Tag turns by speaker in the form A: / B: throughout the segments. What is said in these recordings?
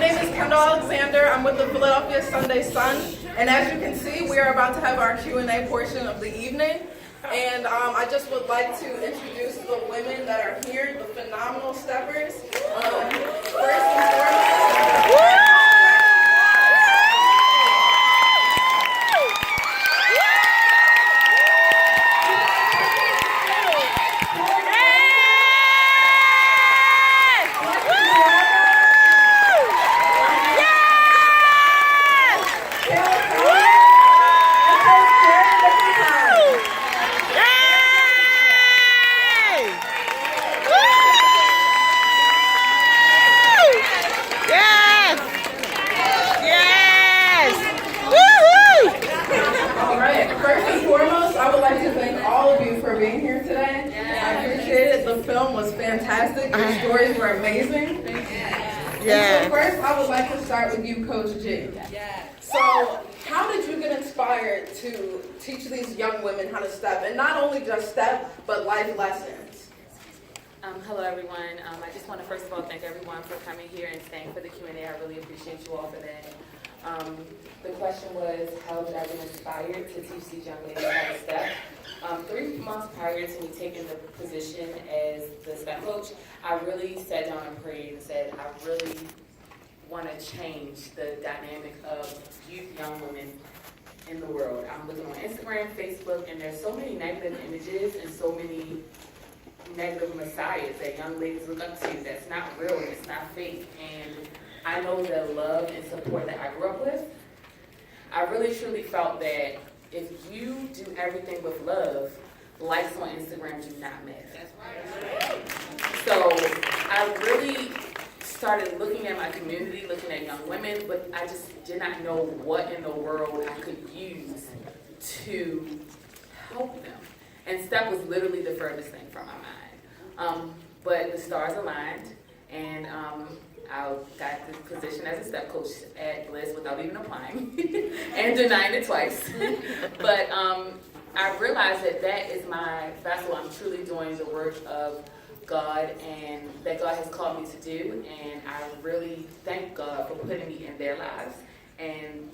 A: name is Kendall Alexander. I'm with the Philadelphia Sunday Sun, and as you can see, we are about to have our Q&A portion of the evening. And I just would like to introduce the women that are here, the phenomenal steppers. First and foremost. Your stories were amazing. Yeah. So first, I would like to start with you, Coach G. So, how did you get inspired to teach these young women how to step, and not only just step, but life lessons?
B: Hello, everyone. I just want to first of all thank everyone for coming here and staying for the Q&A. I really appreciate you all for that. The question was, how did I get inspired to teach these young ladies how to step? 3 months prior to me taking the position as the step coach, I really sat down and prayed and said, I really want to change the dynamic of youth young women in the world. I'm looking on Instagram, Facebook, and there's so many negative images and so many negative messiahs that young ladies look up to that's not real and it's not fake. And I know the love and support that I grew up with. I really truly felt that if you do everything with love, likes on Instagram do not matter. That's right. So I really started looking at my community, looking at young women, but I just did not know what in the world I could use to help them. And step was literally the furthest thing from my mind. But the stars aligned, and I got the position as a step coach at Bliss without even applying and denying it twice. But I realized that that is my vessel. I'm truly doing the work of God and that God has called me to do. And I really thank God for putting me in their lives and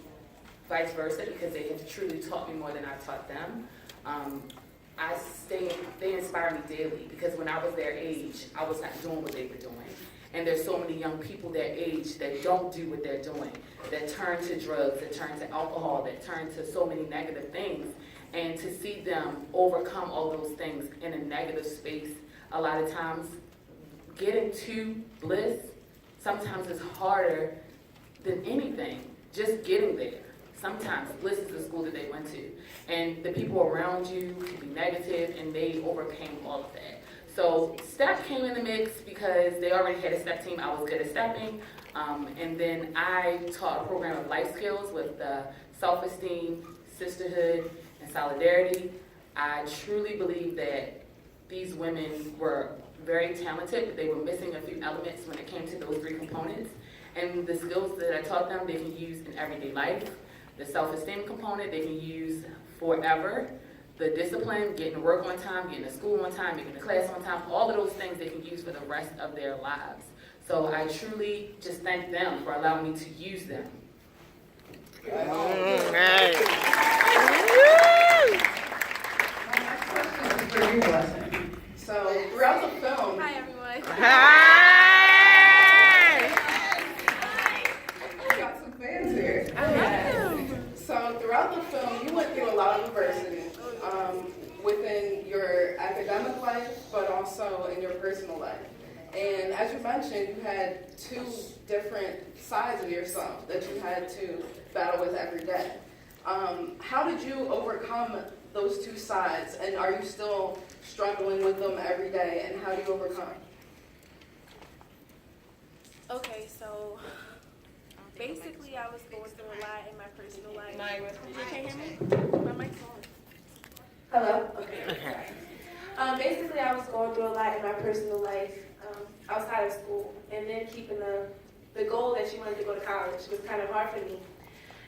B: vice versa, because they have truly taught me more than I taught them. They inspire me daily, because when I was their age, I was not doing what they were doing. And there's so many young people their age that don't do what they're doing, that turn to drugs, that turn to alcohol, that turn to so many negative things. And to see them overcome all those things in a negative space, a lot of times getting to bliss sometimes is harder than anything, just getting there. Sometimes bliss is the school that they went to. And the people around you can be negative, and they overcame all of that. So step came in the mix because they already had a step team. I was good at stepping. And then I taught a program of life skills with self-esteem, sisterhood, and solidarity. I truly believe that these women were very talented, but they were missing a few elements when it came to those 3 components. And the skills that I taught them, they can use in everyday life. The self-esteem component, they can use forever. The discipline, getting to work on time, getting to school on time, getting to class on time, all of those things they can use for the rest of their lives. So I truly just thank them for allowing me to use them.
A: Right. My next question is for you, Blessin. So throughout the film...
C: Hi, everyone.
A: Hi! We got some fans here. So throughout the film, you went through a lot of adversity. Within your academic life, but also in your personal life. And as you mentioned, you had 2 different sides of yourself that you had to battle with every day. How did you overcome those 2 sides, and are you still struggling with them every day, and how do you overcome?
C: Okay, so basically I was going through a lot in my personal life. You can't hear me? My mic's on. Hello? Okay. Basically, I was going through a lot in my personal life outside of school, and then keeping the goal that she wanted to go to college was kind of hard for me.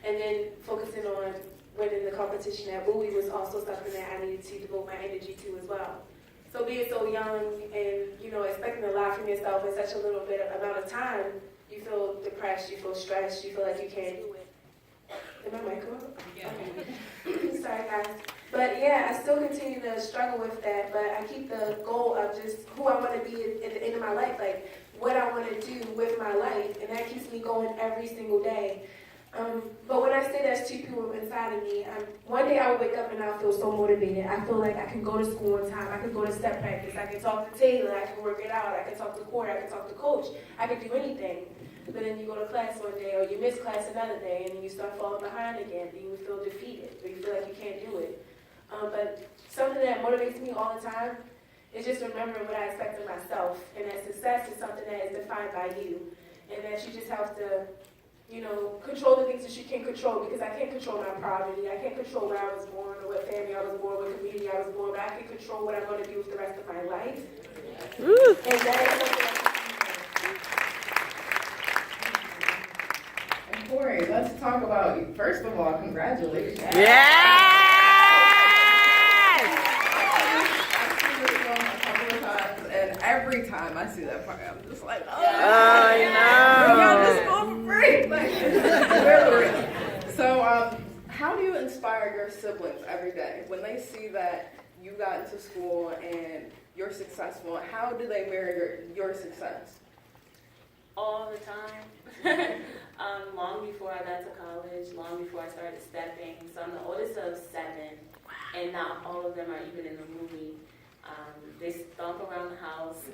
C: And then focusing on winning the competition at Bowie was also something that I needed to devote my energy to as well. So being so young and, you know, expecting a lot from yourself in such a little bit amount of time, you feel depressed, you feel stressed, you feel like you can't do it. Did my mic go up? Yeah. Okay. Sorry, guys. But yeah, I still continue to struggle with that, but I keep the goal of just who I want to be at the end of my life, like what I want to do with my life, and that keeps me going every single day. But when I say there's two people inside of me, one day I will wake up and I'll feel so motivated. I feel like I can go to school on time, I can go to step practice, I can talk to Tayla, I can work it out, I can talk to court, I can talk to coach, I can do anything. But then you go to class one day, or you miss class another day, and then you start falling behind again, and you feel defeated, or you feel like you can't do it. But something that motivates me all the time is just remembering what I expect of myself, and that success is something that is defined by you, and that you just have to, you know, control the things that you can control, because I can't control my poverty, I can't control where I was born, or what family I was born, what community I was born, but I can control what I'm going to do with the rest of my life. And that is something that
A: Cori, let's talk about, first of all, congratulations.
D: Yes!
A: I've seen this film a couple of times, and every time I see that part, I'm just like, oh,
D: I know.
A: Y'all just for free. Like, literally. So, how do you inspire your siblings every day when they see that you got into school and you're successful? How do they mirror your success?
B: All the time. Long before I got to college, long before I started stepping. So I'm the oldest of 7, and not all of them are even in the movie. They stomp around the house.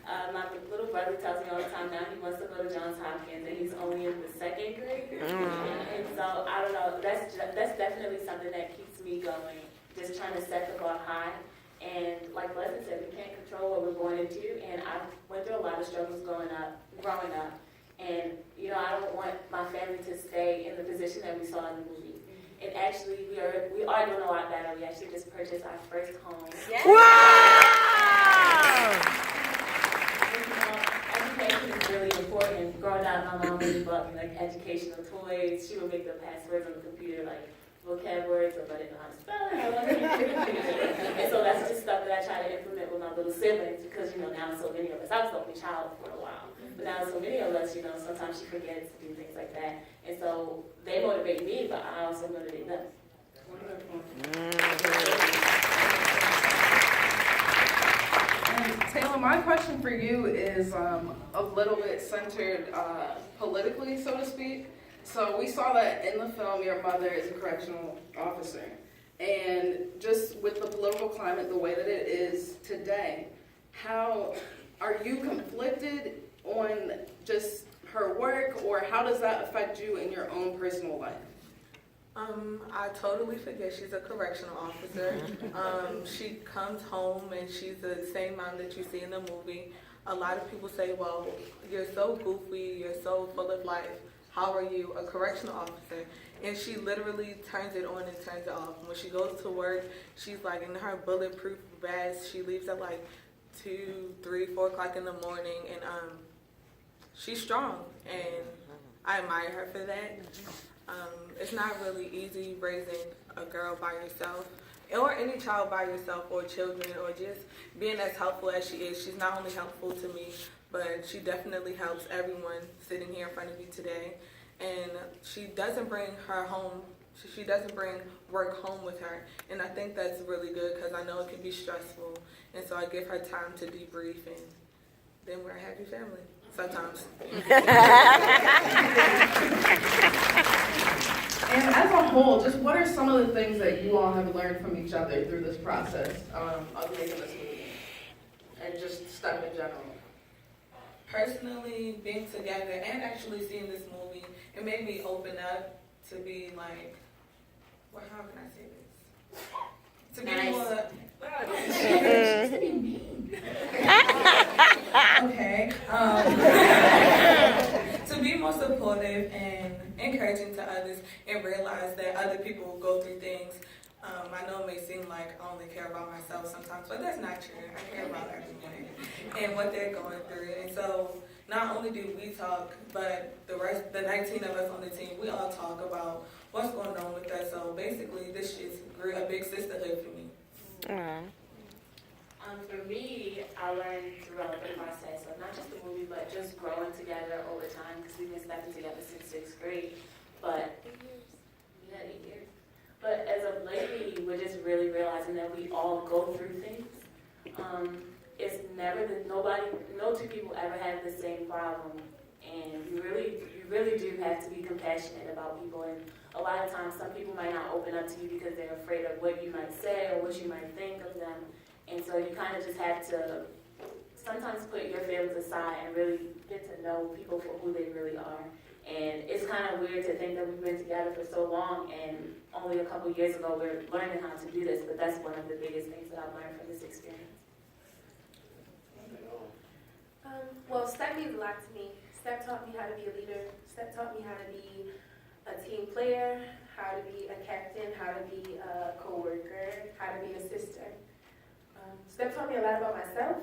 B: My little brother tells me all the time now he wants to go to Johns Hopkins, and he's only in the 2nd grade. And so I don't know. That's definitely something that keeps me going. Just trying to set the bar high. And like Blessin said, we can't control what we're born into, and I went through a lot of struggles growing up. And, you know, I don't want my family to stay in the position that we saw in the movie. And actually, we are doing a lot better. We actually just purchased our first home.
D: Yes. Wow!
B: Education is really important. Growing up, my mom really bought me, like, educational toys. She would make the passwords on the computer, like, vocab words, so I didn't know how to spell it. And so that's just stuff that I try to implement with my little siblings, because, you know, now so many of us, I was the only child for a while, but now so many of us, you know, sometimes she forgets to do things like that. And so they motivate me, but I also motivate them.
A: Tayla, my question for you is a little bit centered politically, so to speak. So we saw that in the film, your mother is a correctional officer. And just with the political climate, the way that it is today, how are you conflicted on just her work, or how does that affect you in your own personal life?
E: I totally forget she's a correctional officer. She comes home and she's the same mom that you see in the movie. A lot of people say, well, you're so goofy, you're so full of life. How are you a correctional officer? And she literally turns it on and turns it off. When she goes to work, she's like in her bulletproof vest. She leaves at like 2, 3, 4 o'clock in the morning, and she's strong, and I admire her for that. It's not really easy raising a girl by yourself, or any child by yourself, or children, or just being as helpful as she is. She's not only helpful to me, but she definitely helps everyone sitting here in front of you today. And she doesn't bring her home, she doesn't bring work home with her. And I think that's really good, because I know it can be stressful. And so I give her time to debrief, and then we're a happy family, sometimes.
A: And as a whole, just what are some of the things that you all have learned from each other through this process of making this movie? And just stuff in general.
E: Personally, being together and actually seeing this movie, it made me open up to be like, well, how can I say this? To be
B: Nice.
E: more, okay. To be more supportive and encouraging to others, and realize that other people go through things. I know it may seem like I only care about myself sometimes, but that's not true. I care about everyone and what they're going through. And so not only do we talk, but the 19 of us on the team, we all talk about what's going on with us. So basically, this is a big sisterhood for me.
F: For me, I learned throughout the process of not just the movie, but just growing together over time, because we've been stepping together since 6th grade. But 8 years. But as of lately, we're just really realizing that we all go through things. It's never that no two people ever have the same problem, and you really do have to be compassionate about people. And a lot of times, some people might not open up to you because they're afraid of what you might say or what you might think of them. And so you kind of just have to sometimes put your feelings aside and really get to know people for who they really are. And it's kind of weird to think that we've been together for so long, and only a couple years ago we're learning how to do this, but that's one of the biggest things that I've learned from this experience.
C: Well, Step means a lot to me. Step taught me how to be a leader. Step taught me how to be a team player, how to be a captain, how to be a co-worker, how to be a sister. Step taught me a lot about myself.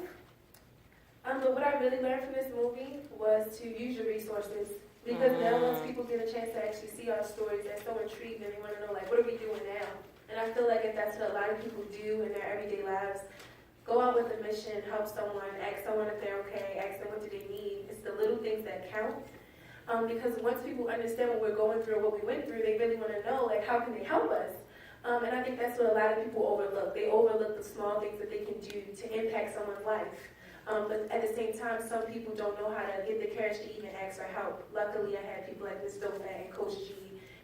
C: But what I really learned from this movie was to use your resources. Because now once people get a chance to actually see our stories, they're so intrigued and they want to know, like, what are we doing now? And I feel like if that's what a lot of people do in their everyday lives, go out with a mission, help someone, ask someone if they're okay, ask them what do they need. It's the little things that count. Because once people understand what we're going through or what we went through, they really want to know, like, how can they help us? And I think that's what a lot of people overlook. They overlook the small things that they can do to impact someone's life. But at the same time, some people don't know how to get the courage to even ask for help. Luckily, I had people like Ms. Dofat and Coach G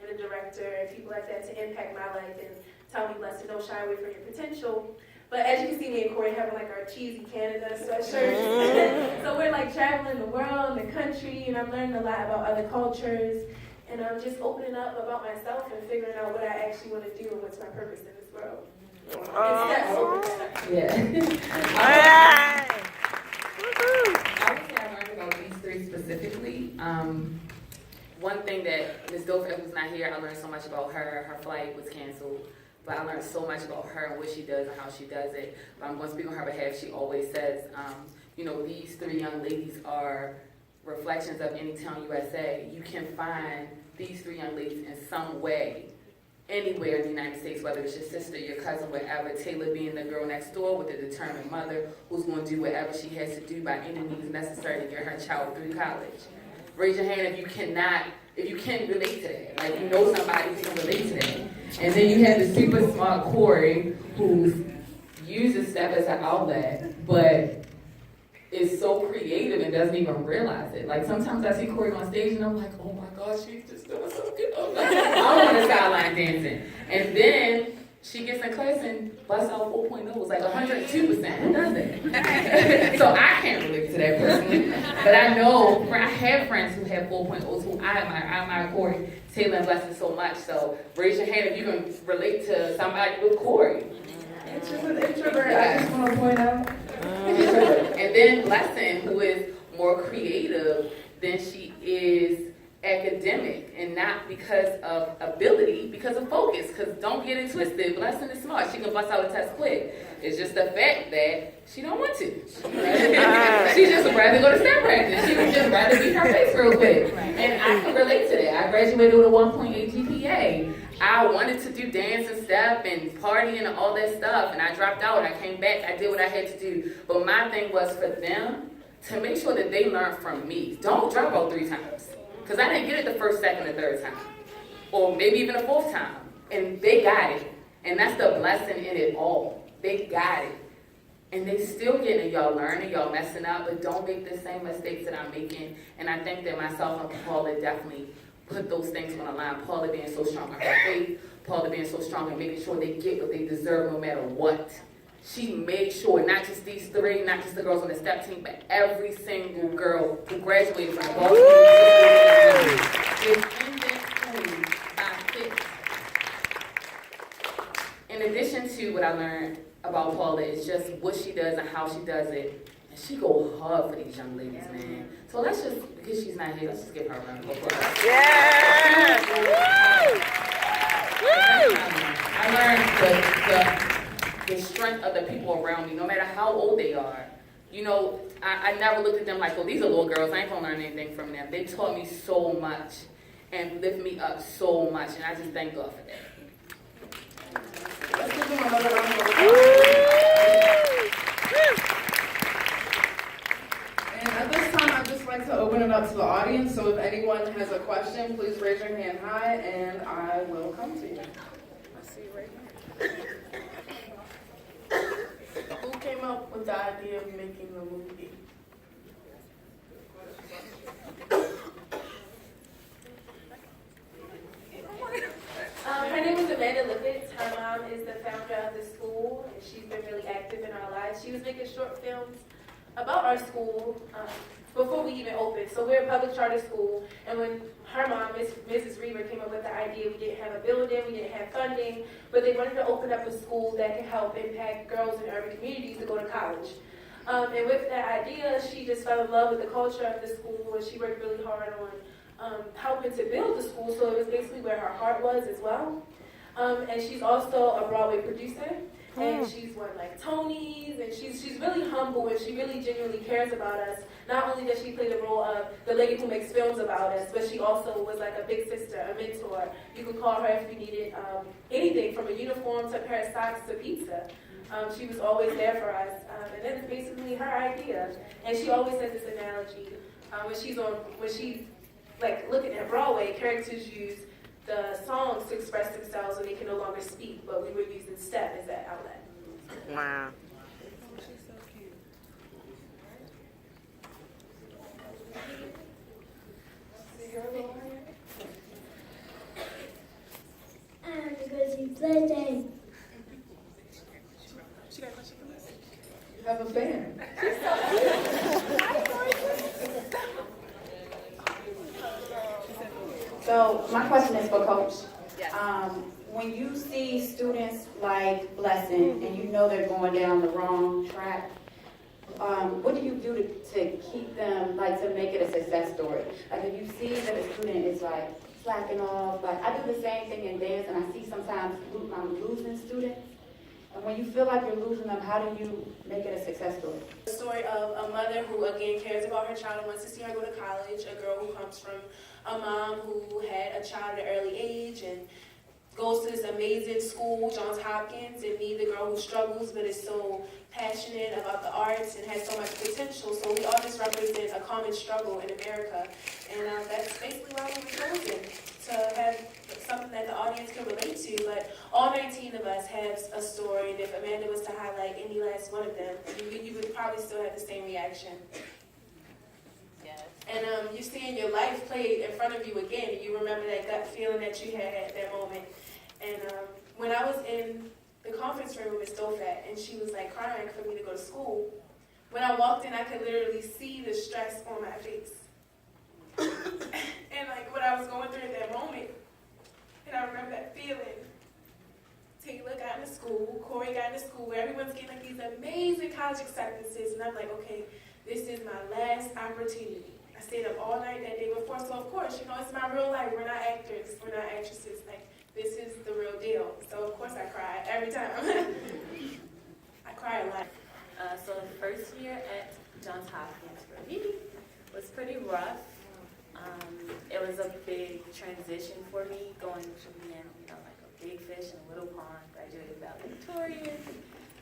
C: and the director and people like that to impact my life and tell me, Blessin, don't shy away from your potential. But as you can see, me and Cori having like our cheesy Canada sweatshirts. So we're like traveling the world and the country, and I'm learning a lot about other cultures. And I'm just opening up about myself and figuring out what I actually want to do and what's my purpose in this world.
B: Yeah. I would say I learned about these three specifically. One thing that Ms. Dofat, who's not here, I learned so much about her. Her flight was canceled. But I learned so much about her and what she does and how she does it. But I'm going to speak on her behalf. She always says, these three young ladies are reflections of Anytown, USA. You can find these three young ladies in some way, anywhere in the United States, whether it's your sister, your cousin, whatever. Tayla being the girl next door with a determined mother who's going to do whatever she has to do by any means necessary to get her child through college. Raise your hand if you can't relate to that. Like, you know somebody who can relate to that. And then you have the super smart Cori who uses Step as an outlet, but is so creative and doesn't even realize it. Like, sometimes I see Cori on stage and I'm like, oh my gosh, she's just doing so good. I'm on the sideline dancing. And then she gets in class and busts out 4.0 was like 102%. Who does it? So I can't relate to that personally. But I know, I have friends who have 4.0s who I admire. I admire Cori, Tayla, and Blessin so much. So raise your hand if you can relate to somebody with Cori.
A: It's just an introvert, I just want to point out.
B: And then Blessin, who is more creative than she is academic, and not because of ability, because of focus. Because don't get it twisted, Blessin is smart. She can bust out a test quick. It's just the fact that she don't want to. She just would rather go to step practice. She would just rather beat her face real quick. And I can relate to that. I graduated with a 1.8 GPA. I wanted to do dance and step and partying and all that stuff, and I dropped out. I came back. I did what I had to do. But my thing was for them to make sure that they learn from me. Don't drop out 3 times. Because I didn't get it the first, second, or third time. Or maybe even a 4th time. And they got it. And that's the blessing in it all. They got it. And they still getting it. Y'all learning, y'all messing up, but don't make the same mistakes that I'm making. And I think that myself and Paula definitely put those things on the line. Paula being so strong in her faith. Paula being so strong in making sure they get what they deserve no matter what. She made sure, not just these 3, not just the girls on the step team, but every single girl who graduated from the Baltimore Leadership School is in that school by 5. In addition to what I learned about Paula, is just what she does and how she does it. And she go hard for these young ladies, man. So let's just, because she's not here, let's just give her a round of applause.
D: Yeah! Woo!
B: I learned the strength of the people around me, no matter how old they are. You know, I never looked at them like, oh, these are little girls, I ain't gonna learn anything from them. They taught me so much and lift me up so much, and I just thank God for that.
A: Let's give them another round of applause. like to open it up to the audience, so if anyone has a question, please raise your hand high and I will come to you.
C: I see you right here. Who came up with the idea of making the movie?
F: Her name is Amanda Lipitz. Her mom is the founder of the school, and she's been really active in our lives. She was making short films about our school before we even opened. So we're a public charter school, and when her mom, Mrs. Reaver, came up with the idea, we didn't have a building, we didn't have funding, but they wanted to open up a school that could help impact girls in urban communities to go to college. And with that idea, she just fell in love with the culture of the school, and she worked really hard on helping to build the school, so it was basically where her heart was as well. And she's also a Broadway producer, and she's won like Tonys, and she's really humble, and she really genuinely cares about us. Not only does she play the role of the lady who makes films about us, but she also was like a big sister, a mentor. You could call her if you needed anything, from a uniform to a pair of socks to pizza. She was always there for us, and that's basically her idea. And she always says this analogy when she's like looking at Broadway, characters use the songs to express themselves when they can no longer speak, but we were using step as that outlet.
D: Wow.
C: She's so cute.
G: I'm going to play.
C: She got a question for us.
A: You have a fan.
H: So my question is for Coach. When you see students like Blessin and you know they're going down the wrong track, what do you do to keep them, like to make it a success story? Like if you see that a student is like slacking off, like I do the same thing in dance and I see sometimes I'm losing students. And when you feel like you're losing them, how do you make it a success story?
C: The story of a mother who, again, cares about her child and wants to see her go to college, a girl who comes from a mom who had a child at an early age and goes to this amazing school, Johns Hopkins, and me, the girl who struggles but is so passionate about the arts and has so much potential. So we all just represent a common struggle in America. And that's basically why we were chosen, to have something that the audience can relate to. But all 19 of us have a story, and if Amanda was to highlight any last one of them, you would probably still have the same reaction.
B: Yes.
C: And you seeing your life played in front of you again, and you remember that gut feeling that you had at that moment. And when I was in the conference room with Ms. Dofat, and she was like crying for me to go to school, when I walked in, I could literally see the stress on my face. And like what I was going through at that moment, and I remember that feeling. Tayla got into school, Cori got into school, where everyone's getting like these amazing college acceptances, and I'm like, okay, this is my last opportunity. I stayed up all night that day before, so of course, it's my real life. We're not actors, we're not actresses. Like, this is the real deal. So of course I cry every time. I cry a lot.
F: So the first year at Johns Hopkins for me was pretty rough. It was a big transition for me, going from being, like a big fish in a little pond, graduated valedictorian,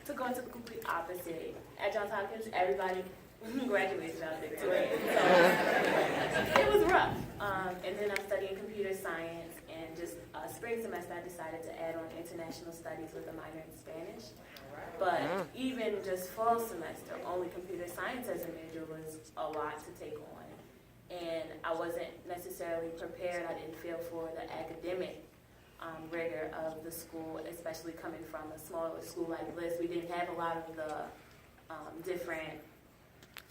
F: to going to the complete opposite. At Johns Hopkins, everybody graduates valedictorian. So it was rough. And then I'm studying computer science, and just spring semester I decided to add on international studies with a minor in Spanish. But even just fall semester, only computer science as a major was a lot to take on. And I wasn't necessarily prepared. I didn't feel for the academic rigor of the school, especially coming from a smaller school like this. We didn't have a lot of the different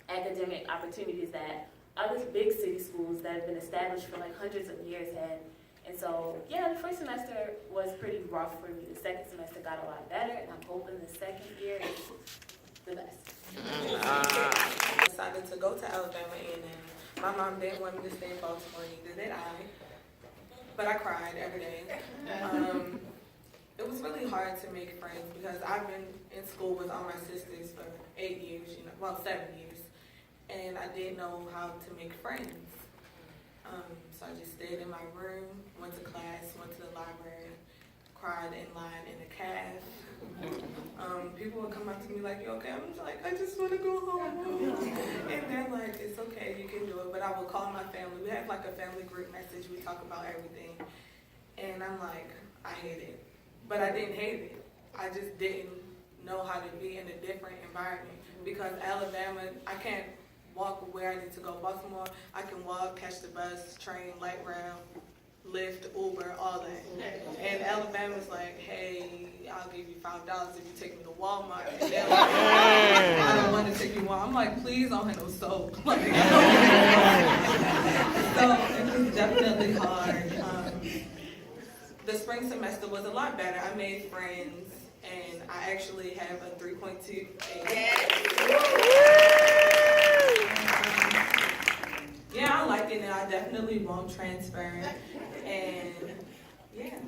F: academic opportunities that other big city schools that have been established for like hundreds of years had. And so, yeah, the first semester was pretty rough for me. The second semester got a lot better, and I'm hoping the second year is the best.
E: I decided to go to Alabama A&M. My mom didn't want me to stay in Baltimore, neither did I. But I cried every day. It was really hard to make friends because I've been in school with all my sisters for 8 years, 7 years. And I didn't know how to make friends. So I just stayed in my room, went to class, went to the library, cried in line in a cab. People would come up to me like, you okay? I'm just like, I just want to go home. And they're like, it's okay, you can do it. I would call my family. We have like a family group message. We talk about everything. And I'm like, I hate it. But I didn't hate it. I just didn't know how to be in a different environment. Because Alabama, I can't walk where I need to go. Baltimore, I can walk, catch the bus, train, light rail, Lyft, Uber, all that. And Alabama's like, hey, I'll give you $5 if you take me to Walmart. And they're like, I don't want to take you to Walmart. I'm like, please, I don't have no soap. So it was definitely hard. The spring semester was a lot better. I made friends, and I actually have a 3.2. Yeah, I like it, and I definitely won't transfer. And yeah.